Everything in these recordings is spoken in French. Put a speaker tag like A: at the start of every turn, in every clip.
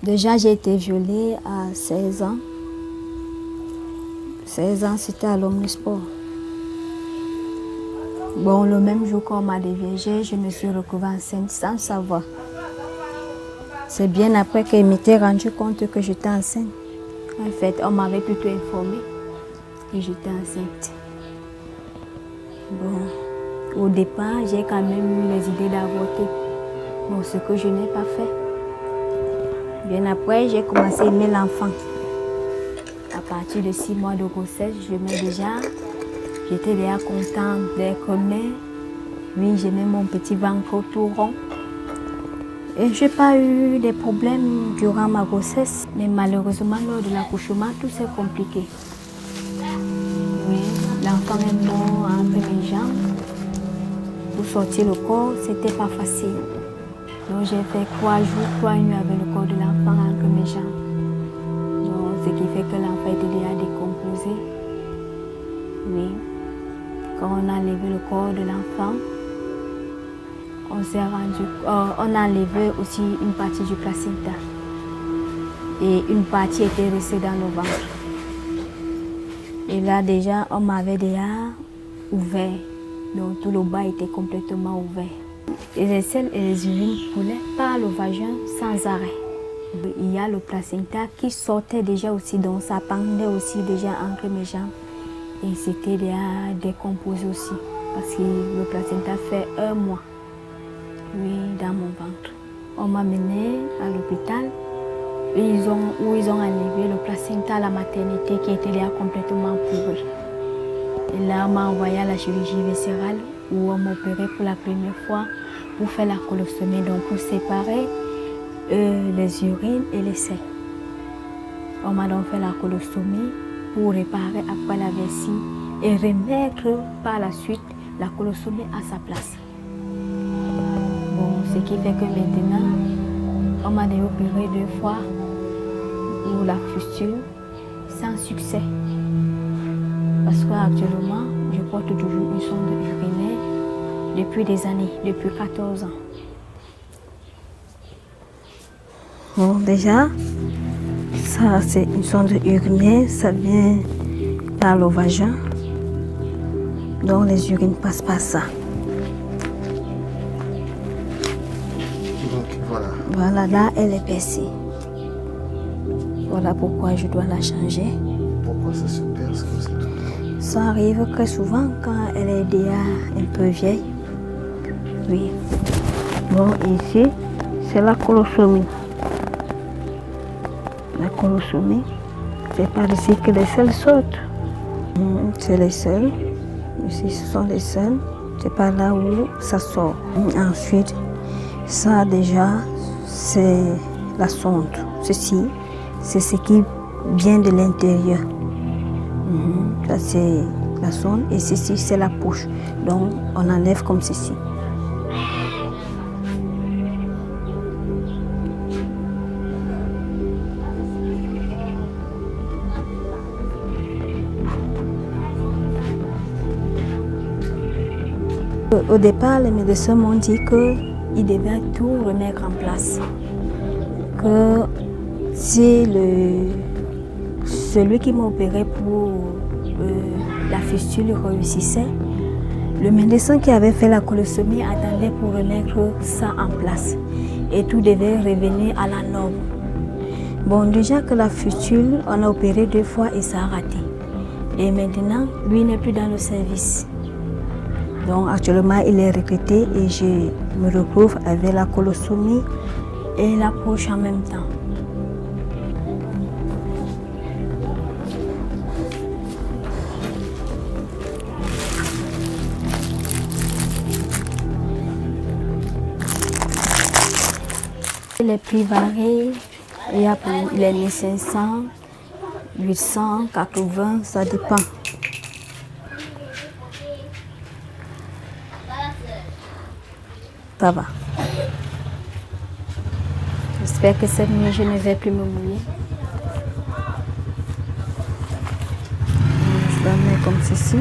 A: Déjà, j'ai été violée à 16 ans. 16 ans, c'était à l'Omnisport. Bon, le même jour qu'on m'a déviégée, je me suis retrouvée enceinte sans savoir. C'est bien après que je m'étais rendu compte que j'étais enceinte. En fait, on m'avait plutôt informée que j'étais enceinte. Bon, au départ, j'ai quand même eu les idées d'avorter. Bon, ce que je n'ai pas fait. Bien après, j'ai commencé à aimer l'enfant. À partir de 6 mois de grossesse, j'étais déjà contente d'être mère. Oui, j'aimais mon petit ventre tout rond. Et je n'ai pas eu de problèmes durant ma grossesse. Mais malheureusement, lors de l'accouchement, tout s'est compliqué. Oui, l'enfant est mort entre mes jambes. Pour sortir le corps, c'était pas facile. Donc j'ai fait 3 jours, 3 nuits avec le corps de l'enfant entre mes jambes. Donc, ce qui fait que l'enfant était déjà décomposé. Oui. Quand on a enlevé le corps de l'enfant, on a enlevé aussi une partie du placenta. Et une partie était restée dans le ventre. Et là déjà, on m'avait déjà ouvert. Donc tout le bas était complètement ouvert. Et les selles et les urines coulaient par le vagin sans arrêt. Il y a le placenta qui sortait déjà aussi, donc ça pendait aussi déjà entre mes jambes. Et c'était déjà décomposé aussi, parce que le placenta fait 1 mois, oui, dans mon ventre. On m'a mené à l'hôpital où ils ont enlevé le placenta à la maternité qui était déjà complètement pourri. Et là, on m'a envoyé à la chirurgie viscérale où on m'a opéré pour la première fois pour faire la colostomie, donc pour séparer les urines et les selles. On m'a donc fait la colostomie pour réparer après la vessie et remettre par la suite la colostomie à sa place. Bon, ce qui fait que maintenant, on m'a opéré 2 fois pour la fistule sans succès. Parce qu'actuellement, je porte toujours une sonde urinaire depuis des années, depuis 14 ans. Bon, déjà, ça c'est une sonde urinaire, ça vient par le vagin. Donc les urines passent par ça.
B: Donc voilà.
A: Voilà, là elle est percée. Voilà pourquoi je dois la changer.
B: Pourquoi ça se perce comme ça tout le temps?
A: Ça arrive très souvent quand elle est déjà un peu vieille. Oui. Bon, ici, c'est la colostomie. La colostomie, c'est par ici que les selles sortent. C'est les selles. Ici, ce sont les selles. C'est par là où ça sort. Ensuite, ça déjà, c'est la sonde. Ceci, c'est ce qui vient de l'intérieur. Ça, c'est la sonde. Et ceci, c'est la poche. Donc, on enlève comme ceci. Au départ, les médecins m'ont dit qu'ils devaient tout remettre en place. Que si celui qui m'a opéré pour la fistule réussissait, le médecin qui avait fait la colostomie attendait pour remettre ça en place. Et tout devait revenir à la norme. Bon, déjà que la fistule, on a opéré 2 fois et ça a raté. Et maintenant, lui n'est plus dans le service. Donc actuellement, il est retraité et je me retrouve avec la colostomie et la poche en même temps. Les prix varient, il y a pour les 1500, 800, 80, ça dépend. Ça va. J'espère que cette nuit, je ne vais plus me mouiller. Je la mets comme ceci.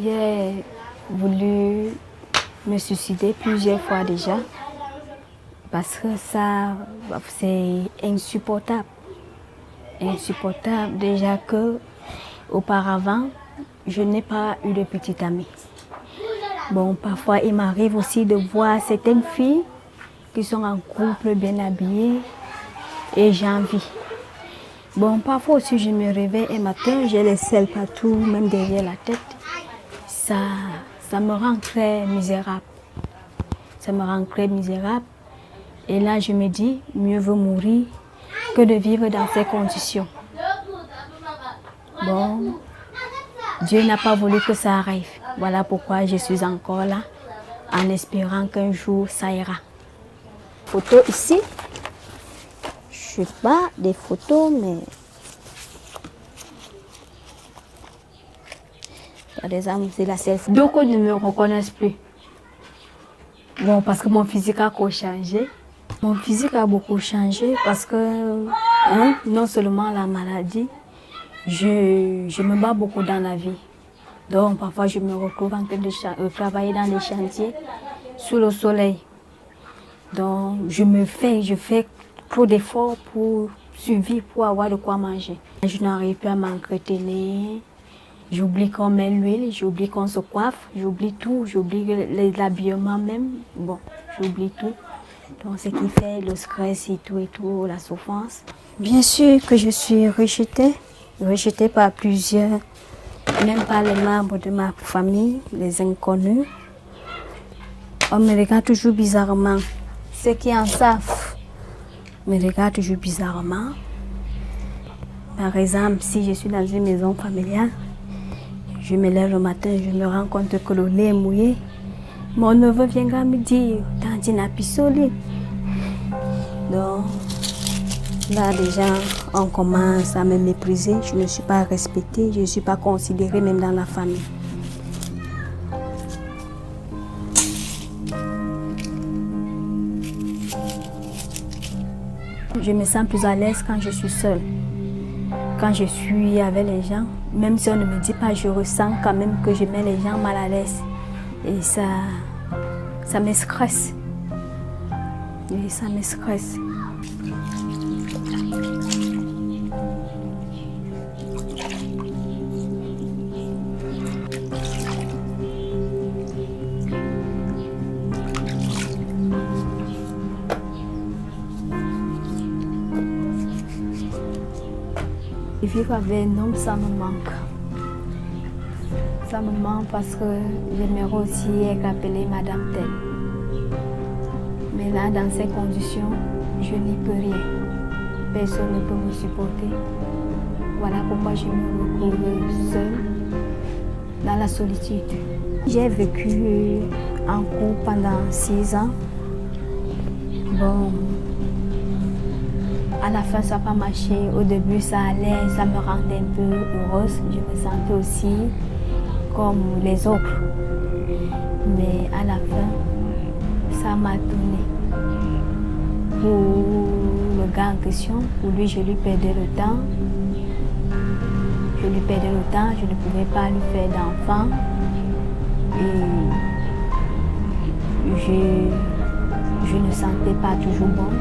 A: J'ai voulu me suicider plusieurs fois déjà parce que ça, c'est insupportable. Insupportable déjà que auparavant, je n'ai pas eu de petite amie. Bon, parfois, il m'arrive aussi de voir certaines filles qui sont en couple, bien habillées, et j'ai envie. Bon, parfois aussi, je me réveille un matin, j'ai les selles partout, même derrière la tête. Ça me rend très misérable. Ça me rend très misérable. Et là, je me dis, mieux vaut mourir que de vivre dans ces conditions. Bon, Dieu n'a pas voulu que ça arrive. Voilà pourquoi je suis encore là, en espérant qu'un jour ça ira. Photos ici. Je ne sais pas des photos, mais par exemple, c'est la selfie. Donc, on ne me reconnaissent plus. Bon, parce que mon physique a beaucoup changé. Mon physique a beaucoup changé parce que, non seulement la maladie, je me bats beaucoup dans la vie. Donc, parfois, je me retrouve en train de travailler dans les chantiers, sous le soleil. Donc, je fais trop d'efforts pour survivre, pour avoir de quoi manger. Je n'arrive plus à m'entretenir. J'oublie qu'on met l'huile, j'oublie qu'on se coiffe, j'oublie tout, j'oublie l'habillement même. Bon, j'oublie tout. Donc, ce qui fait le stress et tout, la souffrance. Bien sûr que je suis rejetée par plusieurs, même par les membres de ma famille, les inconnus. On me regarde toujours bizarrement. Ceux qui en savent me regardent toujours bizarrement. Par exemple, si je suis dans une maison familiale, je me lève le matin, je me rends compte que le lait est mouillé. Mon neveu viendra me dire, Tandina Pissoli. Donc, là déjà, on commence à me mépriser. Je ne suis pas respectée, je ne suis pas considérée même dans la famille. Je me sens plus à l'aise quand je suis seule. Quand je suis avec les gens, même si on ne me dit pas, je ressens quand même que je mets les gens mal à l'aise. Et ça me stresse. Et ça me stresse. Vivre avec un homme, ça me manque. Ça me manque parce que j'aimerais aussi être appelée Madame Tel. Mais là, dans ces conditions, je n'y peux rien. Personne ne peut me supporter. Voilà pourquoi je me retrouve seule dans la solitude. J'ai vécu en couple pendant 6 ans. Bon, à la fin, ça n'a pas marché. Au début, ça allait, ça me rendait un peu heureuse. Je me sentais aussi comme les autres. Mais à la fin, ça m'a tourné. Pour le gars en question, pour lui, je lui perdais le temps. Je lui perdais le temps, je ne pouvais pas lui faire d'enfant. Et je ne sentais pas toujours bon.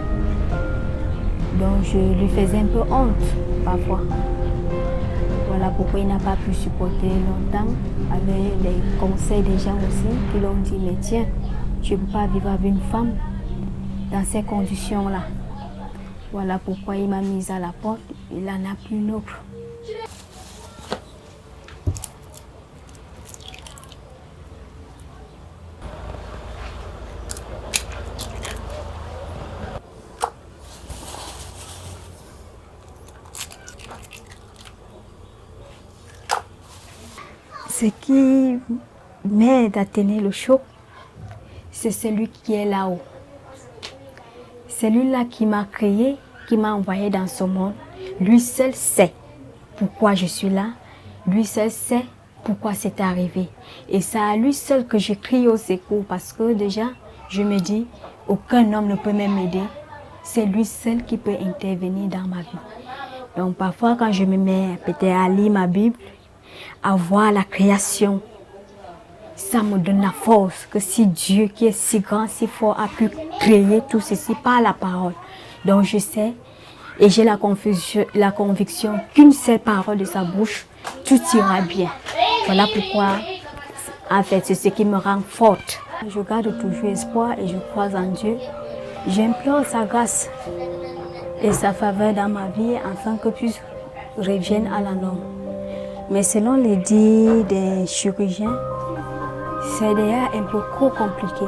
A: Donc je lui faisais un peu honte parfois. Voilà pourquoi il n'a pas pu supporter longtemps, avec les conseils des gens aussi qui l'ont dit, mais tiens, tu ne peux pas vivre avec une femme dans ces conditions-là. Voilà pourquoi il m'a mise à la porte, il n'en a plus une autre. Ce qui m'aide à tenir le choc, c'est celui qui est là-haut. Celui-là qui m'a créé, qui m'a envoyé dans ce monde. Lui seul sait pourquoi je suis là. Lui seul sait pourquoi c'est arrivé. Et c'est à lui seul que je crie au secours parce que déjà, je me dis, aucun homme ne peut même m'aider. C'est lui seul qui peut intervenir dans ma vie. Donc parfois, quand je me mets peut-être à lire ma Bible, à voir la création ça me donne la force que si Dieu qui est si grand, si fort, a pu créer tout ceci par la parole. Donc je sais et j'ai la conviction qu'une seule parole de sa bouche, tout ira bien. Voilà pourquoi, en fait, c'est ce qui me rend forte. Je garde toujours espoir et je crois en Dieu. J'implore sa grâce et sa faveur dans ma vie afin que tout revienne à la norme. Mais selon les dires des chirurgiens, c'est déjà un peu trop compliqué.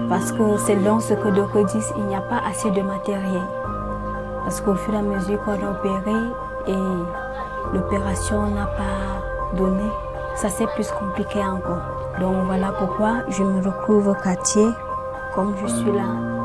A: Parce que selon ce que d'autres disent, il n'y a pas assez de matériel. Parce qu'au fur et à mesure qu'on a opéré et l'opération n'a pas donné, ça c'est plus compliqué encore. Donc voilà pourquoi je me retrouve au quartier comme je suis là.